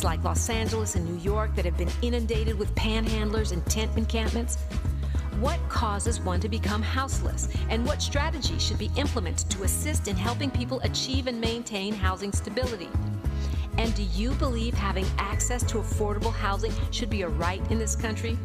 like Los Angeles and New York that have been inundated with panhandlers and tent encampments? What causes one to become houseless, and what strategies should be implemented to assist in helping people achieve and maintain housing stability? And do you believe having access to affordable housing should be a right in this country?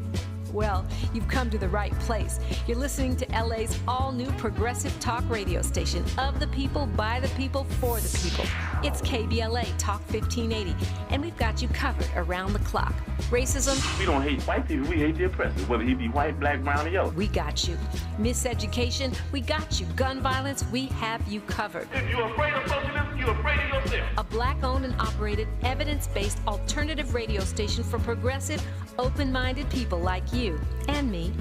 Well, you've come to the right place. You're listening to LA's all-new progressive talk radio station, of the people, by the people, for the people. It's KBLA Talk 1580, and we've got you covered around the clock. Racism? We don't hate white people, we hate the oppressor, whether he be white, black, brown, or yellow. We got you. Miseducation? We got you. Gun violence? We have you covered. If you're afraid of socialism, you're afraid of yourself. A black-owned and operated, evidence-based alternative radio station for progressive, open-minded people like you and me.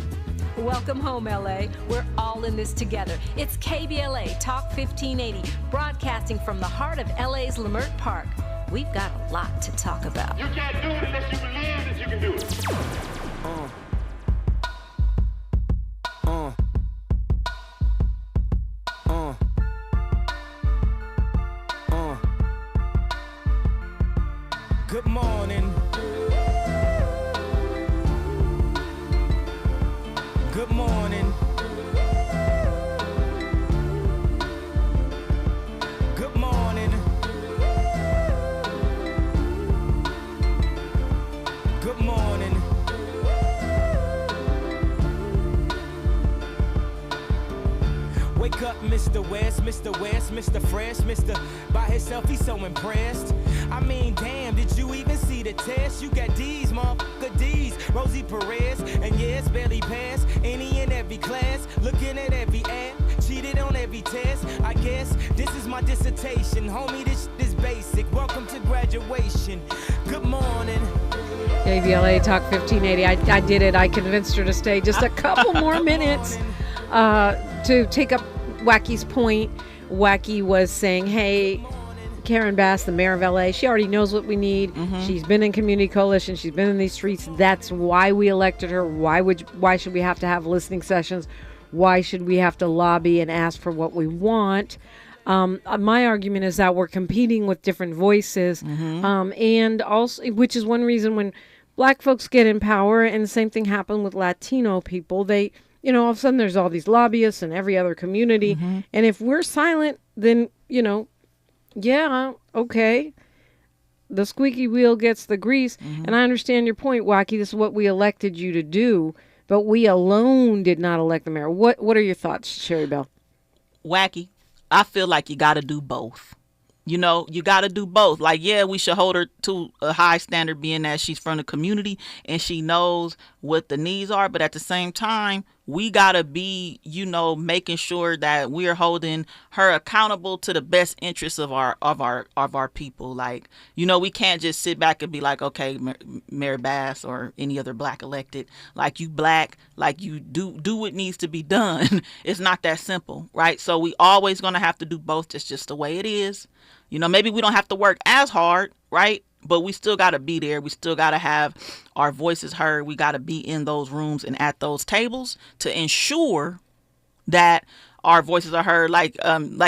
Welcome home, LA. We're all in this together. It's KBLA Talk 1580, broadcasting from the heart of LA's Leimert Park. We've got a lot to talk about. You can't do it unless you believe that you can do it. Good morning. Good morning. Good morning. Good morning. Wake up, Mr. West, Mr. West, Mr. Fresh, Mr. By himself, he's so impressed. I mean, damn, did you even see the test? You got D's, motherfucker D's, Rosie Perez, and yes, barely passed any and every class, looking at every ad, cheated on every test. I guess this is my dissertation, homie, this is basic. Welcome to graduation. Good morning. KBLA Talk 1580. I did it. I convinced her to stay just a couple more minutes to take up Wacky's point. Wacky was saying, hey, Karen Bass, the mayor of LA, she already knows what we need. Mm-hmm. She's been in community coalition. She's been in these streets. That's why we elected her. Why should we have to have listening sessions? Why should we have to lobby and ask for what we want? My argument is that we're competing with different voices, and also, which is one reason when black folks get in power, and the same thing happened with Latino people, they, all of a sudden there's all these lobbyists in every other community. And if we're silent, then, yeah, okay. The squeaky wheel gets the grease. And I understand your point, Wacky. This is what we elected you to do, but we alone did not elect the mayor. What are your thoughts, Sherry Bell? Wacky, I feel like you got to do both. You got to do both. Like, yeah, we should hold her to a high standard, being that she's from the community and she knows what the needs are. But at the same time, we got to be, making sure that we're holding her accountable to the best interests of our people. Like, we can't just sit back and be like, okay, Mayor Bass or any other black elected, like you black, like you do what needs to be done. It's not that simple, right? So we always going to have to do both. That's just the way it is. Maybe we don't have to work as hard, right? But we still got to be there. We still got to have our voices heard. We got to be in those rooms and at those tables to ensure that our voices are heard. Like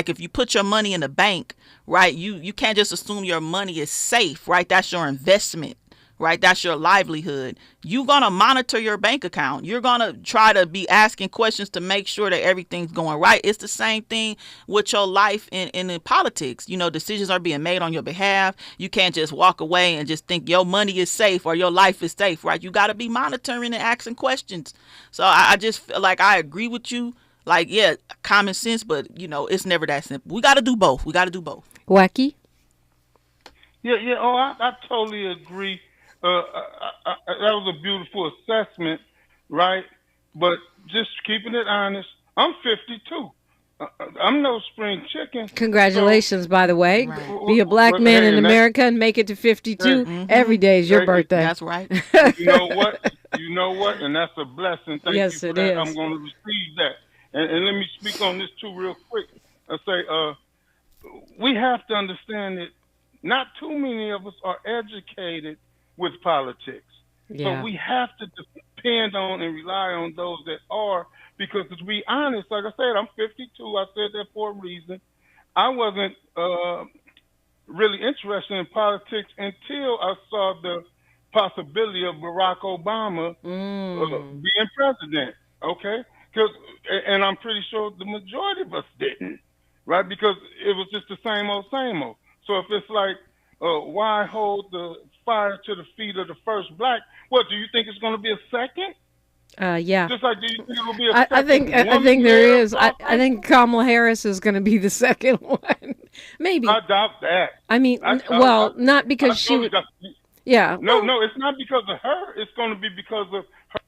if you put your money in the bank, right, you can't just assume your money is safe, right? That's your investment, right? That's your livelihood. You're going to monitor your bank account. You're going to try to be asking questions to make sure that everything's going right. It's the same thing with your life in politics. Decisions are being made on your behalf. You can't just walk away and just think your money is safe or your life is safe, right? You got to be monitoring and asking questions. So I just feel like I agree with you. Like, yeah, common sense, but, it's never that simple. We got to do both. Wacky? Yeah. Oh, I totally agree. That was a beautiful assessment, right? But just keeping it honest, I'm 52. I'm no spring chicken. Congratulations, by the way. Right. Be a black man in America and make it to 52. Every day is your birthday. That's right. You know what? And that's a blessing. Thank you for that. I'm going to receive that. And let me speak on this too real quick. I say we have to understand that not too many of us are educated with politics. Yeah. So we have to depend on and rely on those that are, because to be honest, like I said, I'm 52. I said that for a reason. I wasn't really interested in politics until I saw the possibility of Barack Obama being president. Okay, and I'm pretty sure the majority of us didn't, right? Because it was just the same old, same old. So if it's like, why hold the fire to the feet of the first black? What, do you think it's going to be a second? Yeah. Just like, do you think it'll be a second? I think there is. I think Kamala Harris is going to be the second one. Maybe. I doubt that. I mean, not because she would. Yeah. No, it's not because of her. It's going to be because of her.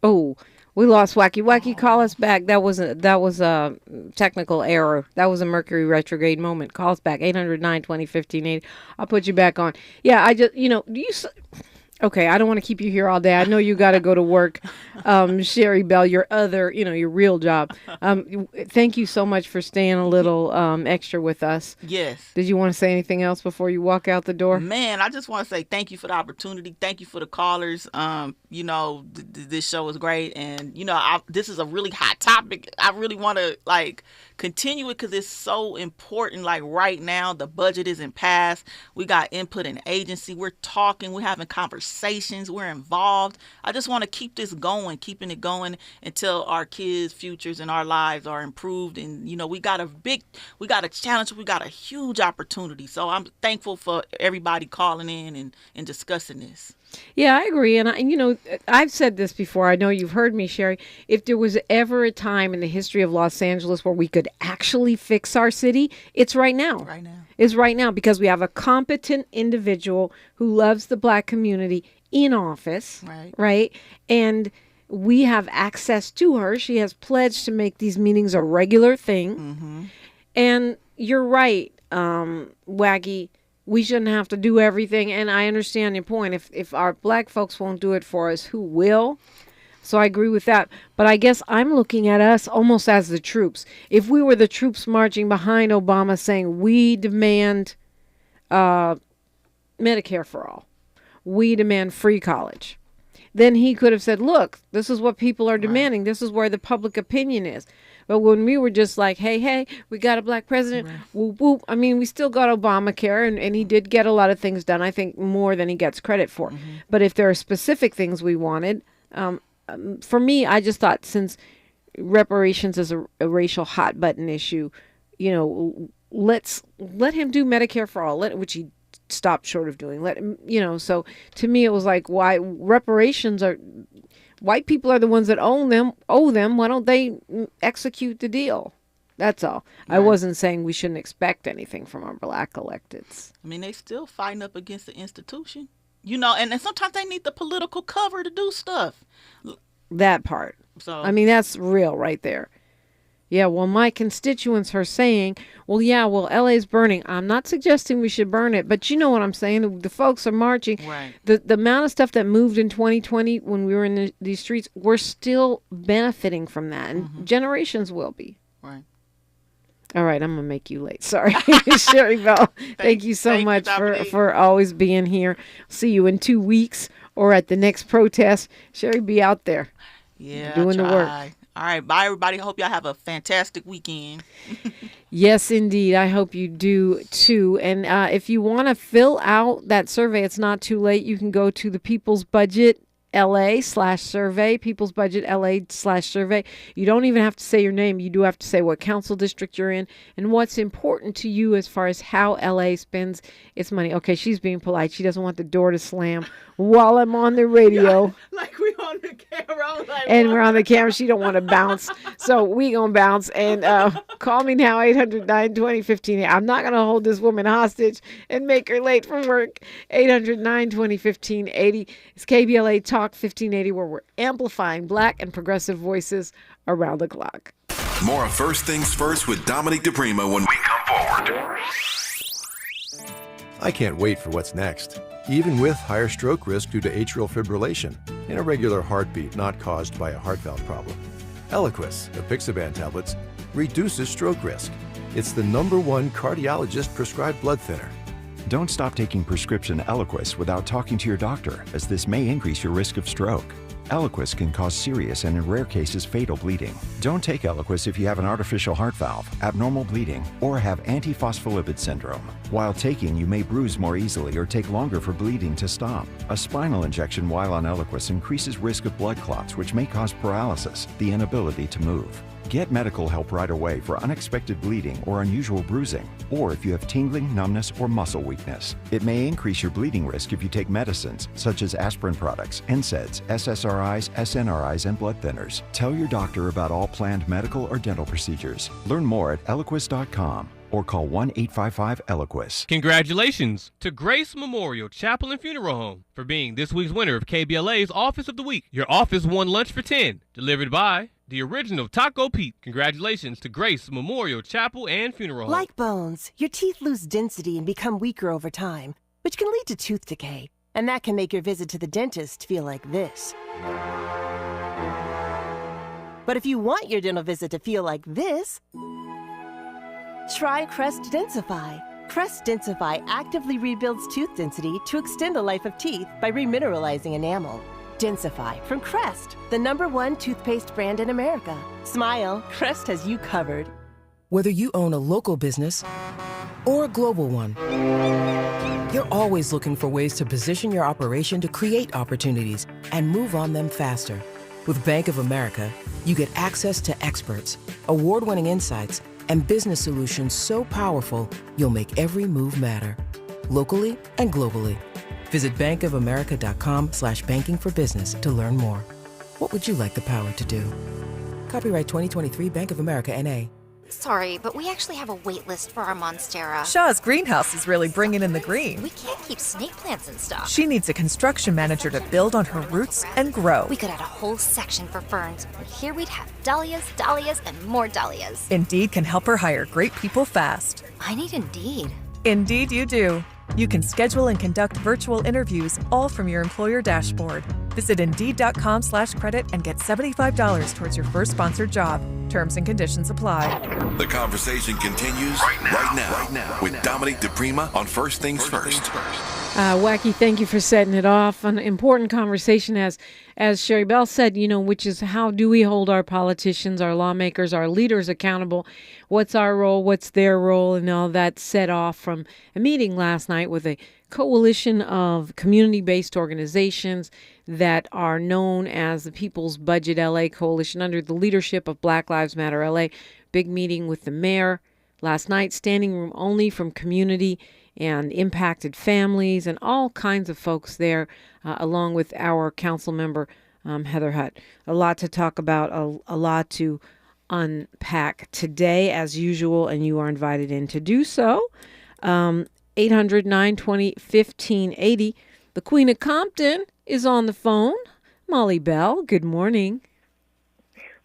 Oh, we lost Wacky. Wacky, call us back. That was a technical error. That was a Mercury retrograde moment. Call us back, 800-920-1580. I'll put you back on. Yeah, I just, okay, I don't want to keep you here all day. I know you got to go to work. Sherry Bell, your real job. Thank you so much for staying a little extra with us. Yes. Did you want to say anything else before you walk out the door? Man, I just want to say thank you for the opportunity. Thank you for the callers. This show is great. And, this is a really hot topic. I really want to, continue it because it's so important. Like right now, the budget isn't passed. We got input and agency. We're talking. We're having conversations. We're involved. I just want to keep this going, keeping it going until our kids' futures and our lives are improved. And, we got a challenge. We got a huge opportunity. So I'm thankful for everybody calling in and discussing this. Yeah, I agree. And, I've said this before. I know you've heard me, Sherry. If there was ever a time in the history of Los Angeles where we could actually fix our city, it's right now. Right now. It's right now because we have a competent individual who loves the black community in office. Right? And we have access to her. She has pledged to make these meetings a regular thing. Mm-hmm. And you're right, Waggy. We shouldn't have to do everything. And I understand your point. If our black folks won't do it for us, who will? So I agree with that. But I guess I'm looking at us almost as the troops. If we were the troops marching behind Obama saying, we demand Medicare for all. We demand free college. Then he could have said, look, this is what people are demanding. This is where the public opinion is. But when we were just like, hey, we got a black president, whoop, whoop. I mean, we still got Obamacare, and he did get a lot of things done, I think, more than he gets credit for. Mm-hmm. But if there are specific things we wanted, for me, I just thought since reparations is a racial hot-button issue, let's let him do Medicare for all, which he stopped short of doing. Let him, so to me, it was like, why reparations are... White people are the ones that owe them. Why don't they execute the deal? That's all. Right. I wasn't saying we shouldn't expect anything from our black electeds. I mean, they still fighting up against the institution, and sometimes they need the political cover to do stuff. That part. So I mean, that's real right there. Yeah, well, my constituents are saying, LA's burning. I'm not suggesting we should burn it, but you know what I'm saying. The folks are marching. Right. The amount of stuff that moved in 2020 when we were in these streets, we're still benefiting from that, and generations will be. Right. All right, I'm going to make you late. Sorry. Sherry Bell, thank you so much for always being here. See you in 2 weeks or at the next protest. Sherry, be out there. Yeah, doing the work. All right. Bye, everybody. Hope y'all have a fantastic weekend. Yes, indeed. I hope you do, too. And if you want to fill out that survey, it's not too late. You can go to the People's Budget LA/survey, People's Budget LA/survey. You don't even have to say your name. You do have to say what council district you're in and what's important to you as far as how LA spends its money. Okay, she's being polite. She doesn't want the door to slam while I'm on the radio. Yeah, like we on the camera. We're on the camera. She don't want to bounce. So we going to bounce. And call me now, 800-920-1580. I'm not going to hold this woman hostage and make her late for work. 800-920-1580. It's KBLA Talk 1580, where we're amplifying black and progressive voices around the clock. More of First Things First with Dominic DePrima when we come forward. I can't wait for what's next. Even with higher stroke risk due to atrial fibrillation, an irregular heartbeat not caused by a heart valve problem. Eliquis, apixaban tablets, reduces stroke risk. It's the #1 cardiologist-prescribed blood thinner. Don't stop taking prescription Eliquis without talking to your doctor, as this may increase your risk of stroke. Eliquis can cause serious and in rare cases fatal bleeding. Don't take Eliquis if you have an artificial heart valve, abnormal bleeding, or have antiphospholipid syndrome. While taking, you may bruise more easily or take longer for bleeding to stop. A spinal injection while on Eliquis increases risk of blood clots, which may cause paralysis, the inability to move. Get medical help right away for unexpected bleeding or unusual bruising, or if you have tingling, numbness, or muscle weakness. It may increase your bleeding risk if you take medicines such as aspirin products, NSAIDs, SSRIs, SNRIs, and blood thinners. Tell your doctor about all planned medical or dental procedures. Learn more at Eliquis.com or call 1-855-ELIQUIS. Congratulations to Grace Memorial Chapel and Funeral Home for being this week's winner of KBLA's Office of the Week. Your office won lunch for 10, delivered by the original Taco Pete. Congratulations to Grace Memorial Chapel and Funeral Home. Like bones, your teeth lose density and become weaker over time, which can lead to tooth decay. And that can make your visit to the dentist feel like this. But if you want your dental visit to feel like this, try Crest Densify. Crest Densify actively rebuilds tooth density to extend the life of teeth by remineralizing enamel. Densify from Crest, the #1 toothpaste brand in America. Smile, Crest has you covered. Whether you own a local business or a global one, you're always looking for ways to position your operation to create opportunities and move on them faster. With Bank of America, you get access to experts, award-winning insights, and business solutions so powerful, you'll make every move matter. Locally and globally. Visit bankofamerica.com/banking for business to learn more. What would you like the power to do? Copyright 2023 Bank of America N.A. Sorry, but we actually have a wait list for our Monstera. Shaw's greenhouse is really bringing in the green. We can't keep snake plants in stock. She needs a construction manager to build on her roots and grow. We could add a whole section for ferns. And here we'd have dahlias, dahlias, and more dahlias. Indeed can help her hire great people fast. I need Indeed. Indeed you do. You can schedule and conduct virtual interviews all from your employer dashboard. Visit Indeed.com/credit and get $75 towards your first sponsored job. Terms and conditions apply. The conversation continues right now with Dominique DePrima on First Things First. Wacky, thank you for setting it off. An important conversation, as Sherry Bell said, which is how do we hold our politicians, our lawmakers, our leaders accountable? What's our role? What's their role? And all that set off from a meeting last night with a coalition of community-based organizations that are known as the People's Budget LA Coalition under the leadership of Black Lives Matter LA. Big meeting with the mayor last night, standing room only from community and impacted families and all kinds of folks there, along with our council member, Heather Hutt. A lot to talk about, a lot to unpack today, as usual, and you are invited in to do so. 800-920-1580. The Queen of Compton is on the phone. Molly Bell, good morning.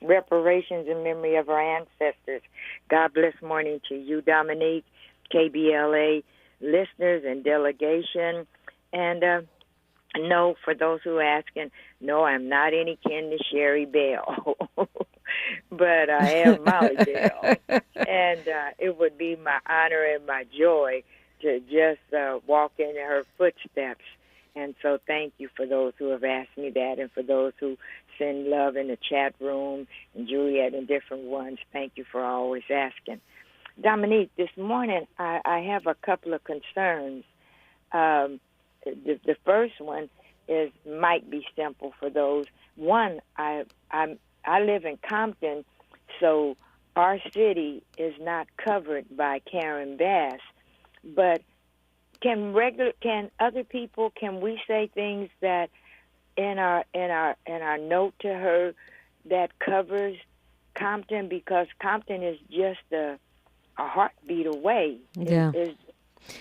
Reparations in memory of our ancestors. God bless morning to you, Dominique, KBLA listeners and delegation. And no, for those who are asking, no, I'm not any kin to Sherry Bell, but I am Molly Bell. And it would be my honor and my joy to just walk in her footsteps. And so thank you for those who have asked me that, and for those who send love in the chat room, and Juliet and different ones. Thank you for always asking. Dominique, this morning I have a couple of concerns. The first one might be simple for those. One, I live in Compton, so our city is not covered by Karen Bass. But can other people, can we say things that in our note to her that covers Compton, because Compton is just a heartbeat away. Yeah.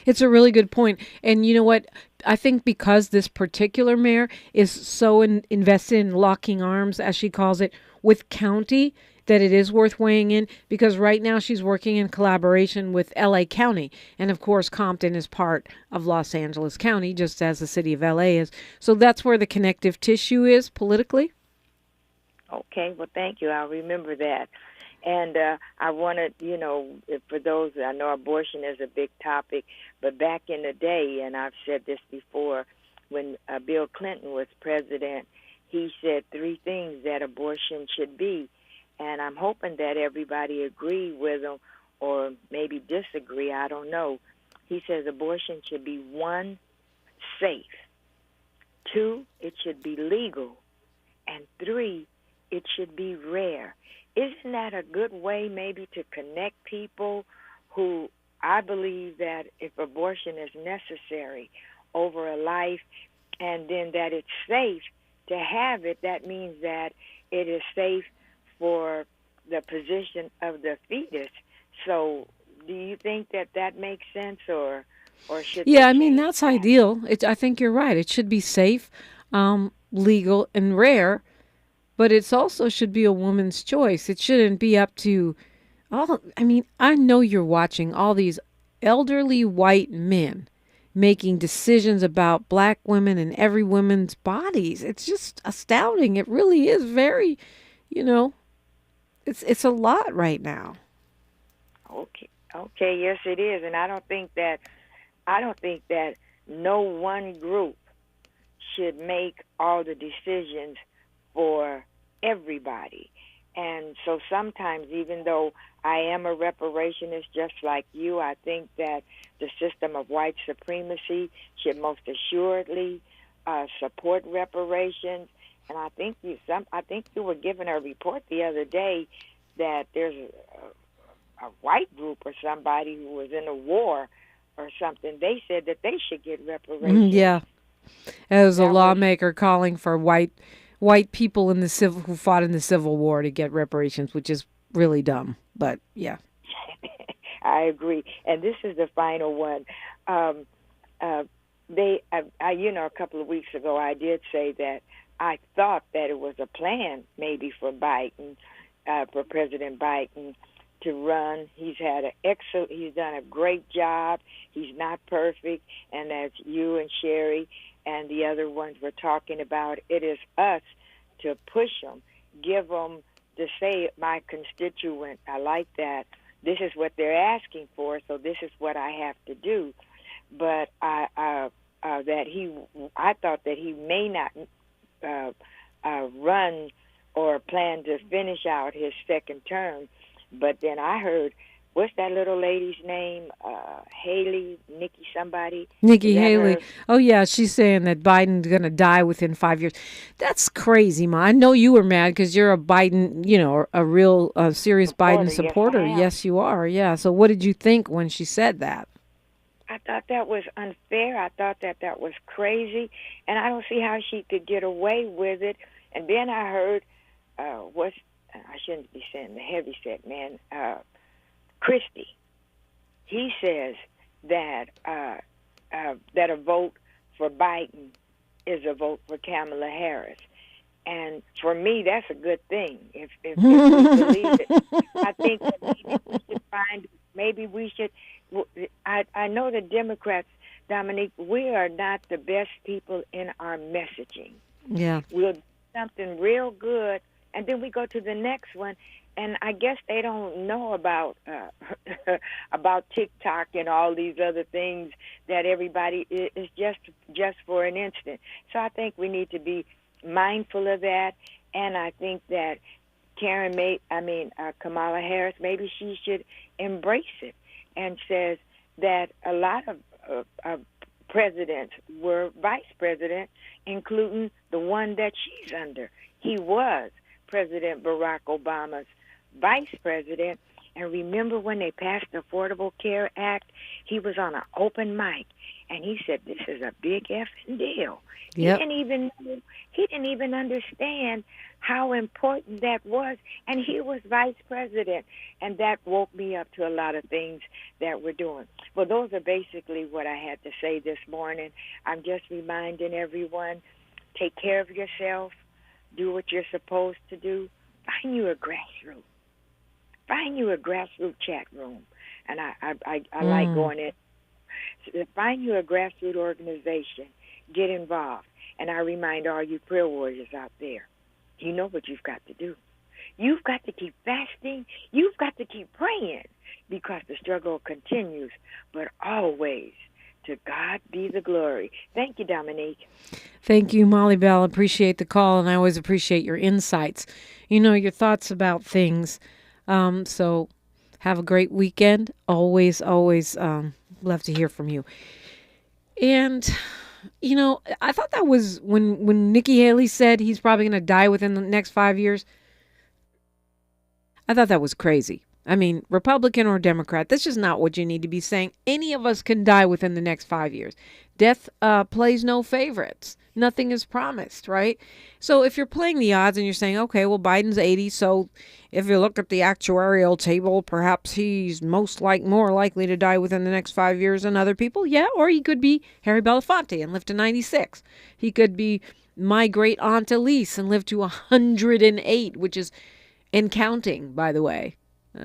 It's a really good point. And you know what? I think because this particular mayor is so invested in locking arms, as she calls it, with county, that it is worth weighing in, because right now she's working in collaboration with LA County. And of course, Compton is part of Los Angeles County, just as the city of LA is. So that's where the connective tissue is politically. Okay, well, thank you. I'll remember that. And I wanted, for those, I know abortion is a big topic, but back in the day, and I've said this before, when Bill Clinton was president, he said 3 things that abortion should be. And I'm hoping that everybody agree with him or maybe disagree. I don't know. He says abortion should be 1, safe. 2, it should be legal. And 3, it should be rare. Isn't that a good way maybe to connect people who, I believe that if abortion is necessary over a life and then that it's safe to have it, that means that it is safe for the position of the fetus. So do you think that that makes sense or should Yeah, I mean, that's ideal. I think you're right. It should be safe, legal, and rare, but it also should be a woman's choice. It shouldn't be up to I know you're watching all these elderly white men making decisions about black women and every woman's bodies. It's just astounding. It really is very, it's a lot right now. Okay, yes it is. And I don't think that no one group should make all the decisions for everybody. And so sometimes, even though I am a reparationist just like you, I think that the system of white supremacy should most assuredly support reparations. And I think you were given a report the other day that there's a white group or somebody who was in a war or something. They said that they should get reparations. Yeah, as a lawmaker calling for white people in the who fought in the Civil War to get reparations, which is really dumb. But yeah, I agree. And this is the final one. A couple of weeks ago, I did say that I thought that it was a plan maybe for Biden, for President Biden to run. He's done a great job. He's not perfect, and as you and Sherry and the other ones were talking about, it is us to push them, give them to say, my constituent, I like that. This is what they're asking for, so this is what I have to do. But I thought that he may not run or plan to finish out his second term. But then I heard, what's that little lady's name? Haley, Nikki Haley. Her? Oh, yeah, she's saying that Biden's going to die within 5 years. That's crazy, Ma. I know you were mad because you're a Biden, a real serious Biden supporter. Yes, you are. Yeah. So what did you think when she said that? I thought that was unfair. I thought that was crazy. And I don't see how she could get away with it. And then I heard, I shouldn't be saying the heavyset man, Christie. He says that that a vote for Biden is a vote for Kamala Harris, and for me, that's a good thing. If we believe it, I think that maybe we should. I know the Democrats, Dominique, we are not the best people in our messaging. Yeah, we'll do something real good, and then we go to the next one. And I guess they don't know about TikTok and all these other things that everybody is just for an instant. So I think we need to be mindful of that. And I think that Kamala Harris, maybe she should embrace it and says that a lot of presidents were vice president, including the one that she's under. He was President Barack Obama's vice president. And remember when they passed the Affordable Care Act, he was on an open mic and he said, this is a big effing deal. Yep. He didn't even understand how important that was, and he was vice president, and that woke me up to a lot of things that we're doing. Well, those are basically what I had to say this morning. I'm just reminding everyone, take care of yourself, do what you're supposed to do, find you a grassroots. Find you a grassroots chat room, and I like going in. So find you a grassroots organization, get involved, and I remind all you prayer warriors out there, you know what you've got to do. You've got to keep fasting. You've got to keep praying because the struggle continues, but always To God be the glory. Thank you, Dominique. Thank you, Molly Bell. Appreciate the call, and I always appreciate your insights. Your thoughts about things. So have a great weekend. Always love to hear from you. And, I thought that was when Nikki Haley said he's probably going to die within the next 5 years. I thought that was crazy. I mean, Republican or Democrat, that's just not what you need to be saying. Any of us can die within the next 5 years. Death plays no favorites. Nothing is promised, right? So if you're playing the odds and you're saying, okay, well, Biden's 80, so if you look at the actuarial table, perhaps he's more likely to die within the next 5 years than other people. Yeah, or he could be Harry Belafonte and live to 96. He could be my great aunt Elise and live to 108, which is and counting, by the way.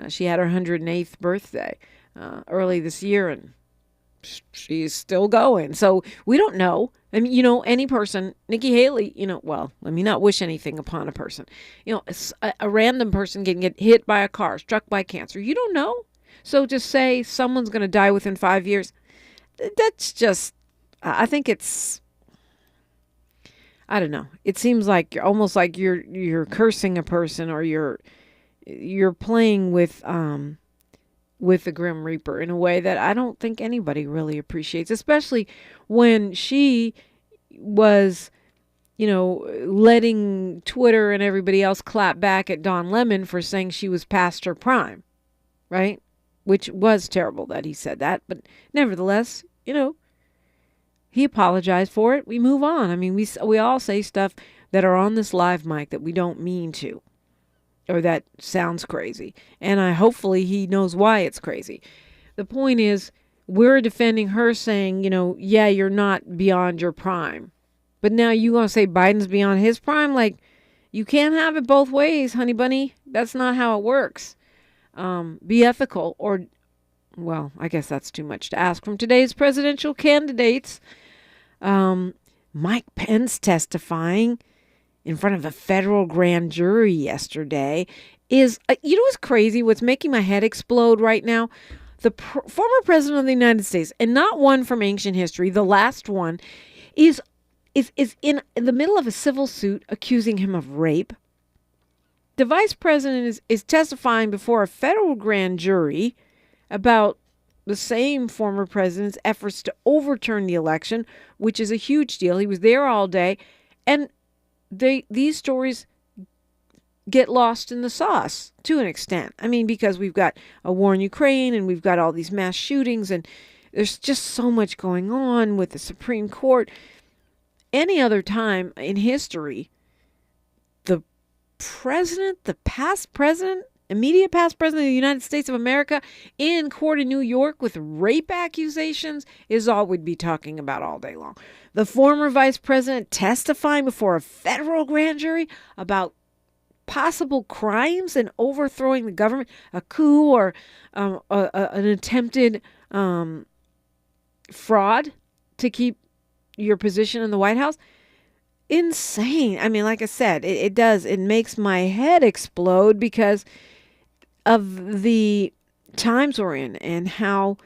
She had her 108th birthday early this year, and she's still going. So we don't know. I mean, any person, Nikki Haley, well, let me not wish anything upon a person. A random person can get hit by a car, struck by cancer. You don't know. So just say someone's going to die within 5 years. That's just, I think it's, I don't know. It seems like you're almost like you're cursing a person, or you're playing with the Grim Reaper in a way that I don't think anybody really appreciates, especially when she was, letting Twitter and everybody else clap back at Don Lemon for saying she was past her prime, right? Which was terrible that he said that, but nevertheless, he apologized for it. We move on. I mean, we all say stuff that are on this live mic that we don't mean to, or that sounds crazy. And hopefully he knows why it's crazy. The point is, we're defending her saying, yeah, you're not beyond your prime. But now you going to say Biden's beyond his prime? Like, you can't have it both ways, honey bunny. That's not how it works. Be ethical, or, well, I guess that's too much to ask from today's presidential candidates. Mike Pence testifying in front of a federal grand jury yesterday is, what's crazy? What's making my head explode right now? The former president of the United States, and not one from ancient history, the last one, is in the middle of a civil suit accusing him of rape. The vice president is testifying before a federal grand jury about the same former president's efforts to overturn the election, which is a huge deal. He was there all day. And these stories get lost in the sauce to an extent. I mean, because we've got a war in Ukraine, and we've got all these mass shootings, and there's just so much going on with the Supreme Court. Any other time in history, the president, the past president, immediate past president of the United States of America in court in New York with rape accusations is all we'd be talking about all day long. The former vice president testifying before a federal grand jury about possible crimes and overthrowing the government, a coup, or an attempted fraud to keep your position in the White House. Insane. I mean, like I said, it makes my head explode because of the times we're in and how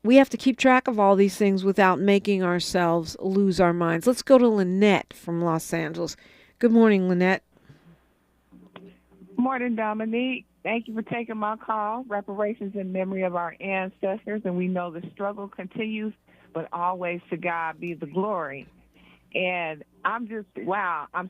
we have to keep track of all these things without making ourselves lose our minds. Let's go to Lynette from Los Angeles. Good morning, Lynette. Morning, Dominique. Thank you for taking my call. Reparations in memory of our ancestors, and we know the struggle continues, but always to God be the glory. And I'm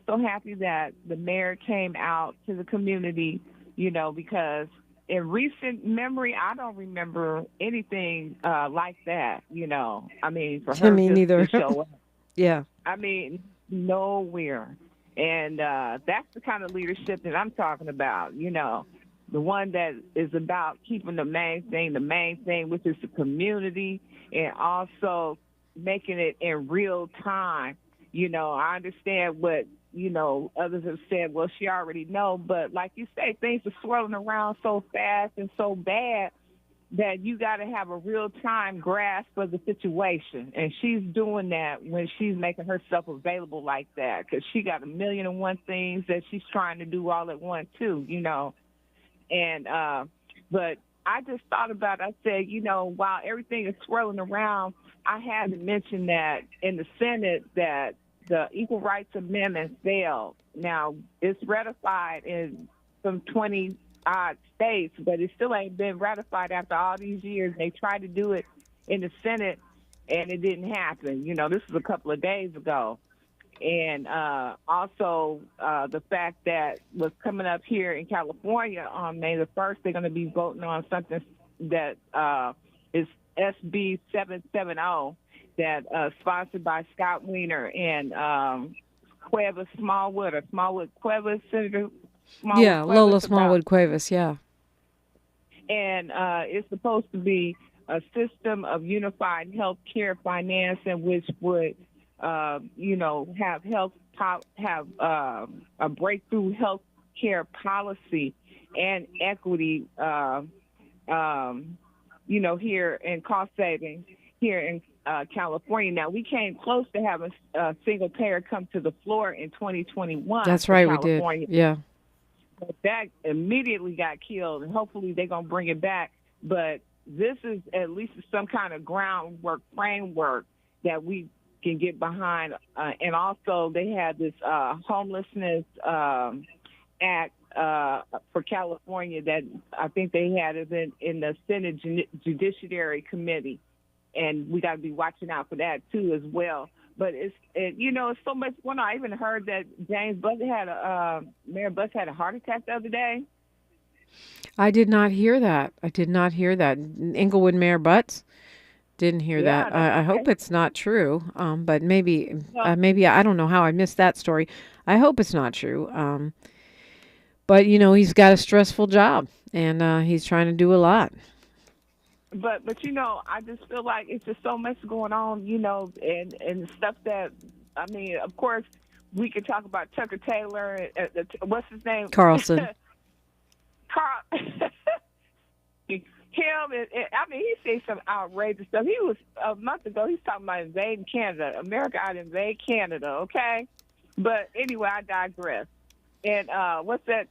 so happy that the mayor came out to the community, because in recent memory, I don't remember anything like that, I mean, for her to show up. Yeah. I mean, nowhere. And that's the kind of leadership that I'm talking about, the one that is about keeping the main thing, which is the community, and also making it in real time. I understand what, others have said, well, she already know, but like you say, things are swirling around so fast and so bad that you got to have a real-time grasp of the situation. And she's doing that when she's making herself available like that, because she got 1,000,001 things that she's trying to do all at once, too, And but I just thought about it. I said, while everything is swirling around, I had to mention that in the Senate that the Equal Rights Amendment failed. Now, it's ratified in some 20-odd states, but it still ain't been ratified after all these years. They tried to do it in the Senate, and it didn't happen. This is a couple of days ago. And also the fact that what's coming up here in California on May the 1st, they're going to be voting on something that is SB 770 that sponsored by Scott Wiener and Cuevas Smallwood, or Smallwood Cuevas, Senator Smallwood. Yeah, Cuevas, Lola Smallwood Cuevas, yeah. And it's supposed to be a system of unified health care financing, which would, have a breakthrough health care policy and equity, here in cost savings here in California. Now, we came close to having a single payer come to the floor in 2021. That's right, California. we did. Yeah. But that immediately got killed, and hopefully they're going to bring it back. But this is at least some kind of groundwork, framework that we can get behind. And also they had this homelessness act for California that I think they had it in the Senate Judiciary Committee. And we got to be watching out for that, too, as well. But it's so much going on. I even heard that Mayor Buss had a heart attack the other day. I did not hear that. Inglewood Mayor Butts? Didn't hear that. I hope it's not true. But maybe I don't know how I missed that story. I hope it's not true. But he's got a stressful job, and he's trying to do a lot. But I just feel like it's just so much going on, and stuff that, of course, we could talk about Tucker Taylor. What's his name? Carlson. He said some outrageous stuff. He was, a month ago, he's talking about invading Canada. America ought to invade Canada, okay? But anyway, I digress. And what's that?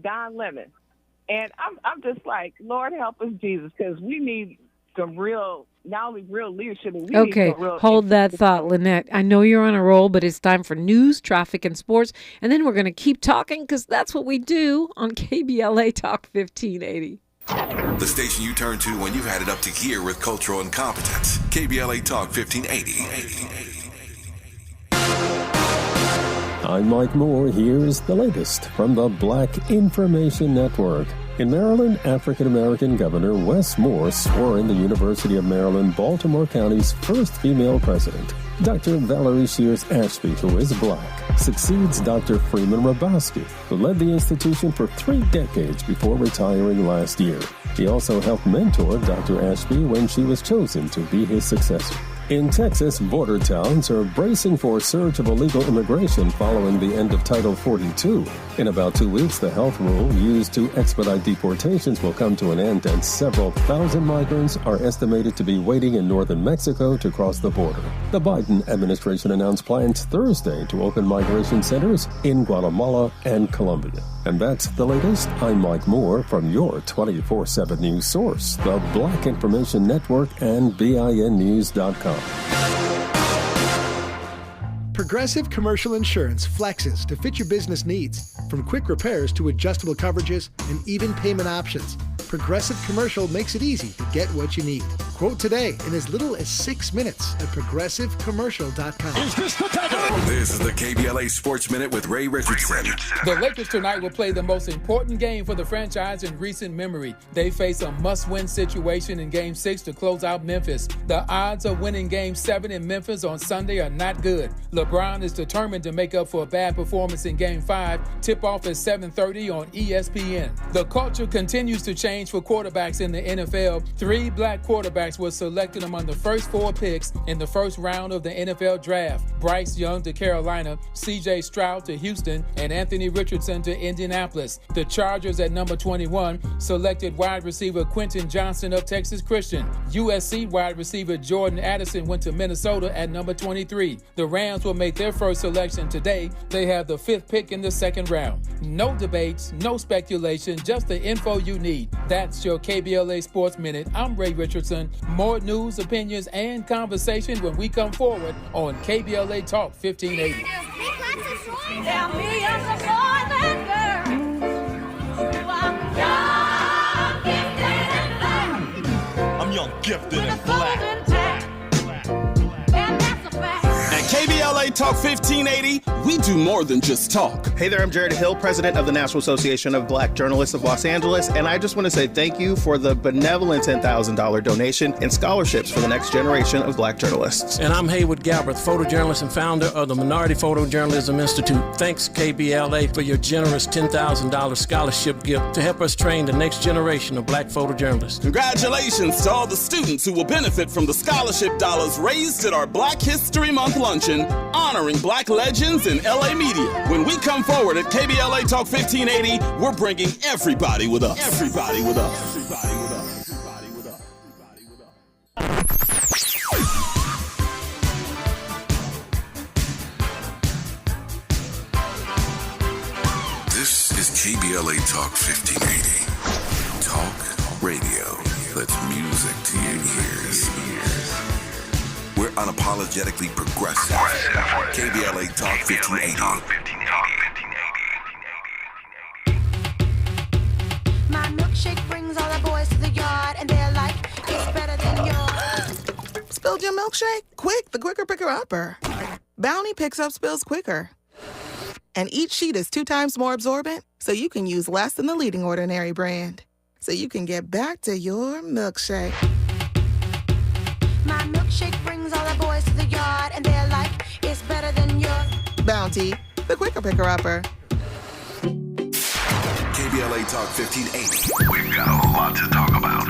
Don Lemon. And I'm just like, Lord help us, Jesus, because we need some real, not only real leadership, but we need some real... Hold that thought, Lynette. I know you're on a roll, but it's time for news, traffic, and sports. And then we're going to keep talking because that's what we do on KBLA Talk 1580. The station you turn to when you've had it up to here with cultural incompetence. KBLA Talk 1580. I'm Mike Moore. Here's the latest from the Black Information Network. In Maryland, African-American Governor Wes Moore swore in the University of Maryland, Baltimore County's first female president. Dr. Valerie Shears Ashby, who is black, succeeds Dr. Freeman Rabowski, who led the institution for 3 decades before retiring last year. He also helped mentor Dr. Ashby when she was chosen to be his successor. In Texas, border towns are bracing for a surge of illegal immigration following the end of Title 42. In about 2 weeks, the health rule used to expedite deportations will come to an end, and several thousand migrants are estimated to be waiting in northern Mexico to cross the border. The Biden administration announced plans Thursday to open migration centers in Guatemala and Colombia. And that's the latest. I'm Mike Moore from your 24/7 news source, the Black Information Network and BINnews.com. Progressive Commercial Insurance flexes to fit your business needs, from quick repairs to adjustable coverages and even payment options. Progressive Commercial makes it easy to get what you need. Quote today in as little as 6 minutes at progressivecommercial.com. Is this the title? This is the KBLA Sports Minute with Ray Richardson. The Lakers tonight will play the most important game for the franchise in recent memory. They face a must-win situation in Game 6 to close out Memphis. The odds of winning Game 7 in Memphis on Sunday are not good. LeBron is determined to make up for a bad performance in Game 5. Tip-off is 7:30 on ESPN. The culture continues to change for quarterbacks in the NFL. 3 black quarterbacks were selected among the first 4 picks in the first round of the NFL draft. Bryce Young to Carolina, C.J. Stroud to Houston, and Anthony Richardson to Indianapolis. The Chargers at number 21 selected wide receiver Quentin Johnson of Texas Christian. USC wide receiver Jordan Addison went to Minnesota at number 23. The Rams will make their first selection today. They have the 5th pick in the second round. No debates, no speculation, just the info you need. That's your KBLA Sports Minute. I'm Ray Richardson. More news, opinions, and conversation when we come forward on KBLA Talk 1580. I'm young, gifted, and black. KBLA Talk 1580, we do more than just talk. Hey there, I'm Jared Hill, president of the National Association of Black Journalists of Los Angeles, and I just want to say thank you for the benevolent $10,000 donation and scholarships for the next generation of black journalists. And I'm Haywood Galbraith, photojournalist and founder of the Minority Photojournalism Institute. Thanks, KBLA, for your generous $10,000 scholarship gift to help us train the next generation of black photojournalists. Congratulations to all the students who will benefit from the scholarship dollars raised at our Black History Month luncheon honoring black legends in LA media. When we come forward at KBLA Talk 1580, we're bringing everybody with us. Everybody with us. Everybody with us. Everybody with us. Everybody with us. This is KBLA Talk 1580. Talk radio. That's music to your ears. We're unapologetically progressive. KBLA Talk 1580. My milkshake brings all the boys to the yard, and they're like, it's better than yours. Spilled your milkshake? Quick, the quicker picker upper. Bounty picks up spills quicker. And each sheet is 2 times more absorbent, so you can use less than the leading Ordinary brand. So you can get back to your milkshake. My milkshake brings all the boys to the yard, and they're like, it's better than yours. Bounty, the quicker picker upper. KBLA Talk 1580. We've got a lot to talk about.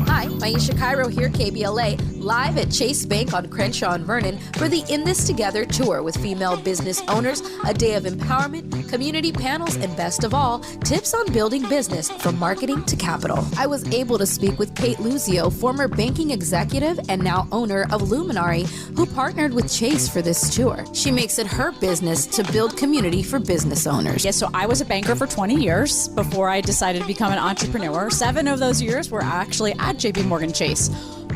Hi, Maisha Cairo here, KBLA, live at Chase Bank on Crenshaw and Vernon for the In This Together tour with female business owners, a day of empowerment, community panels, and best of all, tips on building business from marketing to capital. I was able to speak with Kate Luzio, former banking executive and now owner of Luminary, who partnered with Chase for this tour. She makes it her business to build community for business owners. Yeah, so I was a banker for 20 years before I decided to become an entrepreneur. 7 of those years were actually at JP Morgan Chase.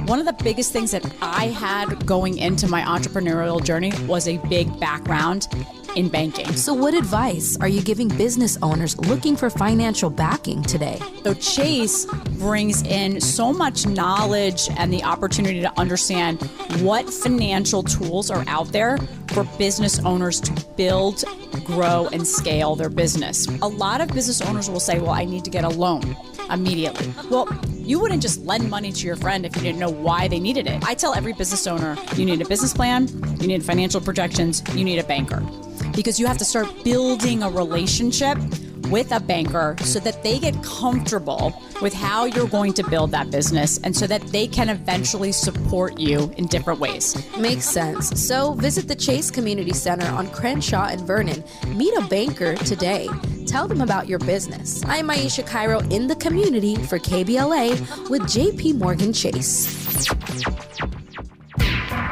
One of the biggest things that I had going into my entrepreneurial journey was a big background in banking. So what advice are you giving business owners looking for financial backing today? So Chase brings in so much knowledge and the opportunity to understand what financial tools are out there for business owners to build, grow, and scale their business. A lot of business owners will say, well, I need to get a loan immediately. Well, you wouldn't just lend money to your friend if you didn't know why they needed it. I tell every business owner, you need a business plan, you need financial projections, you need a banker. Because you have to start building a relationship with a banker so that they get comfortable with how you're going to build that business and so that they can eventually support you in different ways. Makes sense. So visit the Chase Community Center on Crenshaw and Vernon. Meet a banker today. Tell them about your business. I'm Maisha Cairo in the community for KBLA with JP Morgan Chase.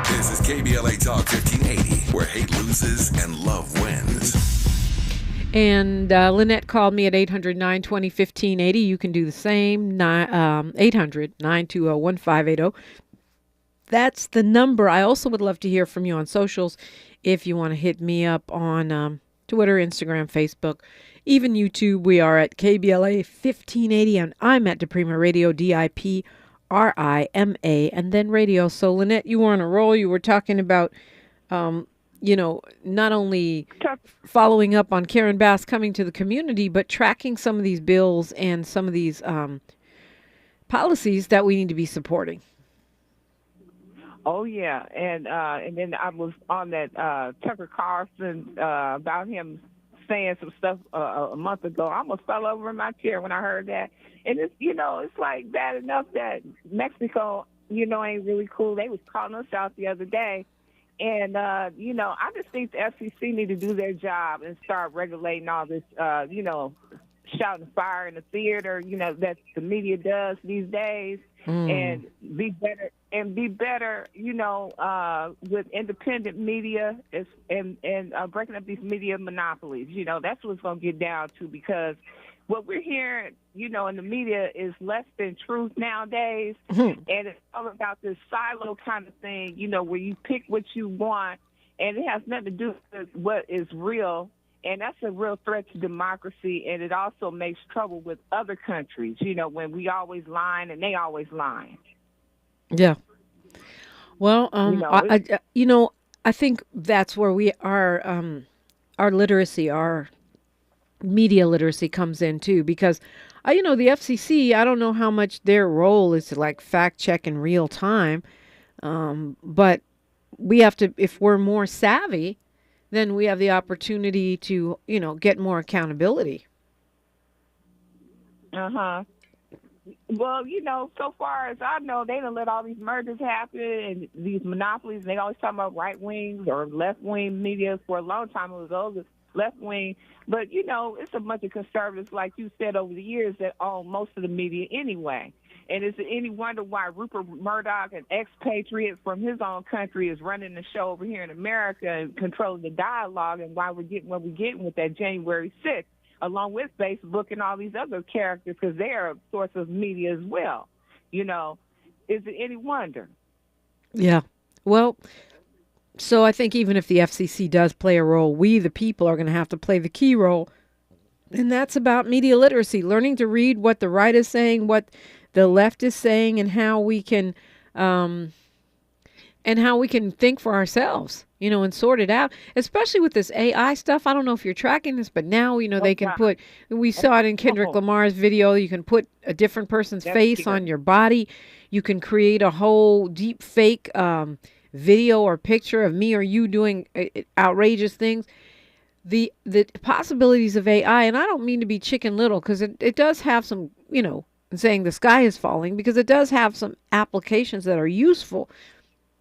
This is KBLA Talk 1580, where hate loses and love wins. And Lynette called me at 800-920-1580. You can do the same, 800-920-1580. That's the number. I also would love to hear from you on socials if you want to hit me up on Twitter, Instagram, Facebook, even YouTube. We are at KBLA 1580, and I'm at DePrima Radio, DIPRIMA, and then radio. So, Lynette, you were on a roll. You were talking about, not only following up on Karen Bass coming to the community, but tracking some of these bills and some of these policies that we need to be supporting. Oh yeah, and then I was on that Tucker Carlson about him saying some stuff a month ago. I almost fell over in my chair when I heard that. And it's it's like bad enough that Mexico ain't really cool. They was calling us out the other day, and I just think the FCC need to do their job and start regulating all this shouting fire in the theater that the media does these days. And be better, with independent media and breaking up these media monopolies. That's what it's going to get down to, because what we're hearing, in the media is less than truth nowadays. Mm-hmm. And it's all about this silo kind of thing, where you pick what you want, and it has nothing to do with what is real. And that's a real threat to democracy, and it also makes trouble with other countries, when we always lying and they always lying. Yeah. Well, I think that's where our literacy, our media literacy comes in too, because the FCC, I don't know how much their role is to like fact check in real time. But we have to, if we're more savvy, then we have the opportunity to, get more accountability. Uh-huh. Well, so far as I know, they done let all these mergers happen and these monopolies. They always talk about right wing or left wing media. For a long time, it was always left wing. But, it's a bunch of conservatives, like you said, over the years that own most of the media anyway. And is it any wonder why Rupert Murdoch, an expatriate from his own country, is running the show over here in America and controlling the dialogue, and why we're getting what we're getting with that January 6th, along with Facebook and all these other characters, because they are a source of media as well. Is it any wonder? Yeah. Well, so I think even if the FCC does play a role, we, the people, are going to have to play the key role. And that's about media literacy, learning to read what the right is saying, what the left is saying, and how we can think for ourselves, and sort it out, especially with this AI stuff. I don't know if you're tracking this, but now, they can put, we saw it in Kendrick Lamar's video, you can put a different person's face on your body. You can create a whole deep fake video or picture of me or you doing outrageous things. The possibilities of AI, and I don't mean to be Chicken Little, because it does have some, saying the sky is falling, because it does have some applications that are useful.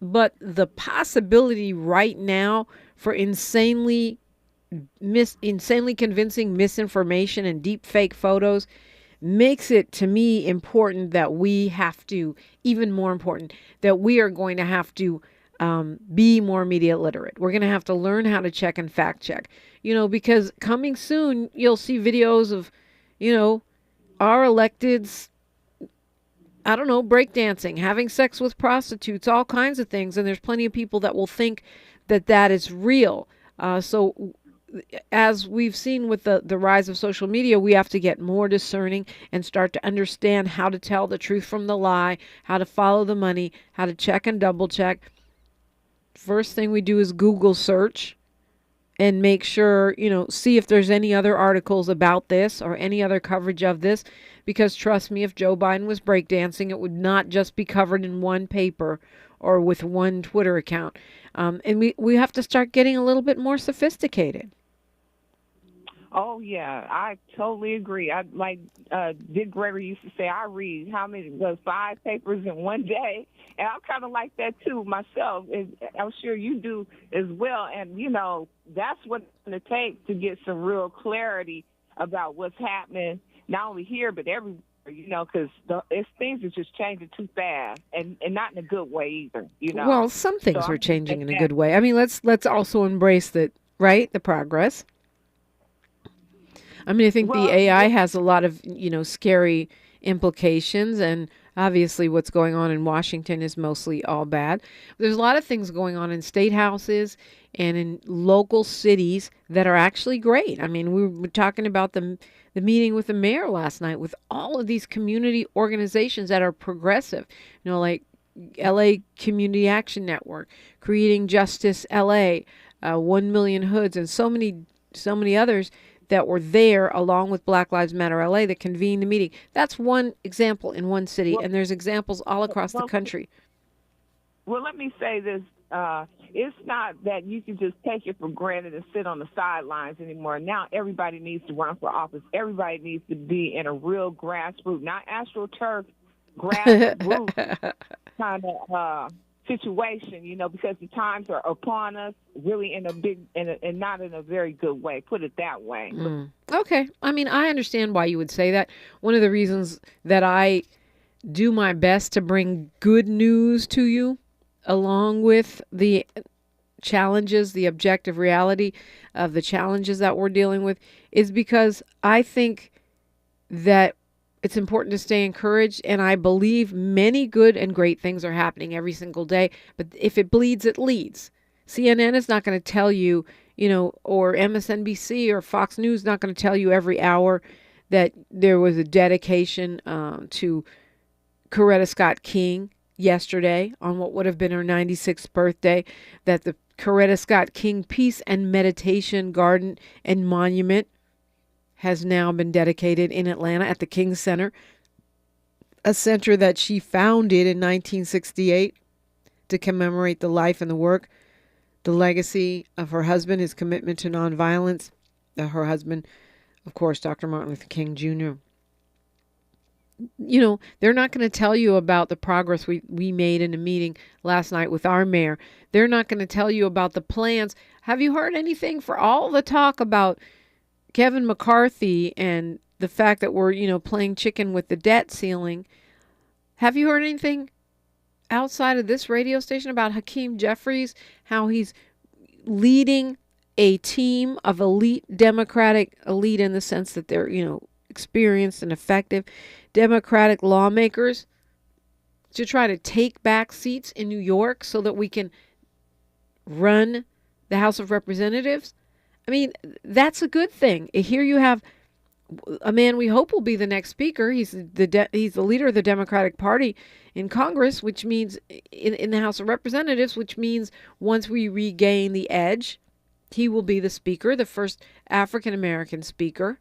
But the possibility right now for insanely convincing misinformation and deep fake photos makes it, to me, important that we have to, even more important, that we are going to have to be more media literate. We're going to have to learn how to check and fact check, because coming soon, you'll see videos of, our electeds, I don't know, breakdancing, having sex with prostitutes, all kinds of things. And there's plenty of people that will think that is real. So as we've seen with the rise of social media, we have to get more discerning and start to understand how to tell the truth from the lie, how to follow the money, how to check and double check. First thing we do is Google search and make sure, see if there's any other articles about this or any other coverage of this. Because trust me, if Joe Biden was breakdancing, it would not just be covered in one paper or with one Twitter account. And we have to start getting a little bit more sophisticated. Oh, yeah, I totally agree. I like Dick Gregory used to say, I read 5 papers in one day. And I'm kind of like that, too, myself. And I'm sure you do as well. And, that's what it's going to take to get some real clarity about what's happening, not only here, but everywhere, because things are just changing too fast and not in a good way either, Well, some things are changing in a good way. I mean, let's also embrace the progress. I mean, I think the AI has a lot of, scary implications, and obviously what's going on in Washington is mostly all bad. There's a lot of things going on in state houses and in local cities that are actually great. I mean, we were talking about the meeting with the mayor last night with all of these community organizations that are progressive, like LA Community Action Network, Creating Justice LA, 1 Million Hoods, and so many others that were there along with Black Lives Matter LA that convened the meeting. That's one example in one city, and there's examples all across the country. Well, let me say this. It's not that you can just take it for granted and sit on the sidelines anymore. Now everybody needs to run for office. Everybody needs to be in a real grassroots, not AstroTurf, grassroots kind of situation, because the times are upon us, really and not in a very good way. Put it that way. Okay. I mean, I understand why you would say that. One of the reasons that I do my best to bring good news to you, along with the challenges, the objective reality of the challenges that we're dealing with, is because I think that it's important to stay encouraged, and I believe many good and great things are happening every single day. But if it bleeds, it leads. CNN is not going to tell you, or MSNBC or Fox News not going to tell you every hour that there was a dedication to Coretta Scott King yesterday on what would have been her 96th birthday, that the Coretta Scott King Peace and Meditation Garden and Monument has now been dedicated in Atlanta at the King Center, a center that she founded in 1968 to commemorate the life and the work, the legacy of her husband, his commitment to nonviolence. Her husband, of course, Dr. Martin Luther King Jr. They're not going to tell you about the progress we made in a meeting last night with our mayor. They're not going to tell you about the plans. Have you heard anything for all the talk about Kevin McCarthy and the fact that we're, playing chicken with the debt ceiling? Have you heard anything outside of this radio station about Hakeem Jeffries, how he's leading a team of Democratic elite in the sense that they're, experienced and effective Democratic lawmakers to try to take back seats in New York so that we can run the House of Representatives? I mean, that's a good thing. Here you have a man we hope will be the next speaker. He's the leader of the Democratic Party in Congress, which means in the House of Representatives, which means once we regain the edge, he will be the speaker, the first African-American speaker,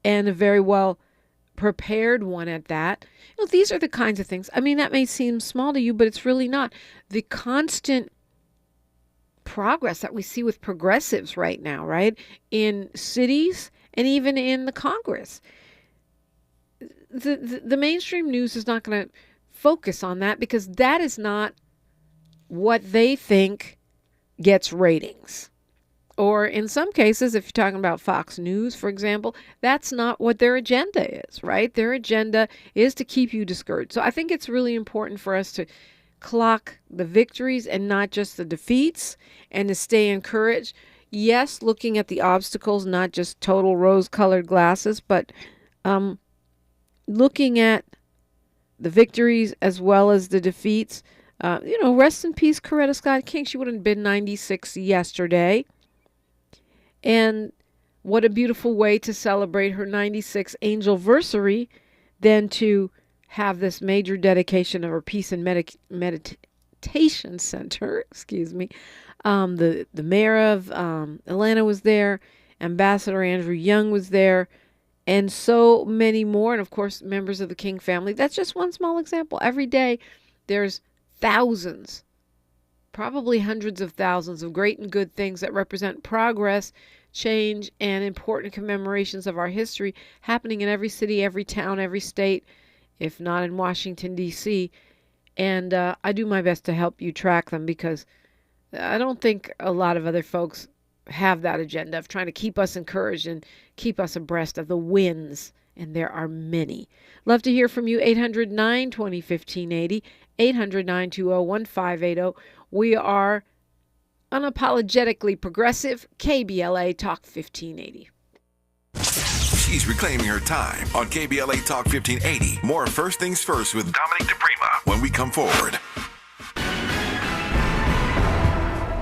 and a very well prepared one at that. These are the kinds of things. I mean, that may seem small to you, but it's really not. The constant progress that we see with progressives right now, right, in cities and even in the Congress. The mainstream news is not going to focus on that because that is not what they think gets ratings. Or in some cases, if you're talking about Fox News, for example, that's not what their agenda is, right? Their agenda is to keep you discouraged. So I think it's really important for us to clock the victories and not just the defeats, and to stay encouraged. Yes, looking at the obstacles, not just total rose-colored glasses, but looking at the victories as well as the defeats. Rest in peace, Coretta Scott King. She would have been 96 yesterday. And what a beautiful way to celebrate her 96th angelversary than to have this major dedication of her Peace and Meditation Center. The mayor of Atlanta was there. Ambassador Andrew Young was there. And so many more. And, of course, members of the King family. That's just one small example. Every day there's thousands, probably hundreds of thousands of great and good things that represent progress, change, and important commemorations of our history happening in every city, every town, every state, if not in Washington, D.C. And I do my best to help you track them because I don't think a lot of other folks have that agenda of trying to keep us encouraged and keep us abreast of the wins. And there are many. Love to hear from you. 800-920-1580, 800-920-1580. We are unapologetically progressive. KBLA Talk 1580. She's reclaiming her time on KBLA Talk 1580. More First Things First with Dominique DePrima when we come forward.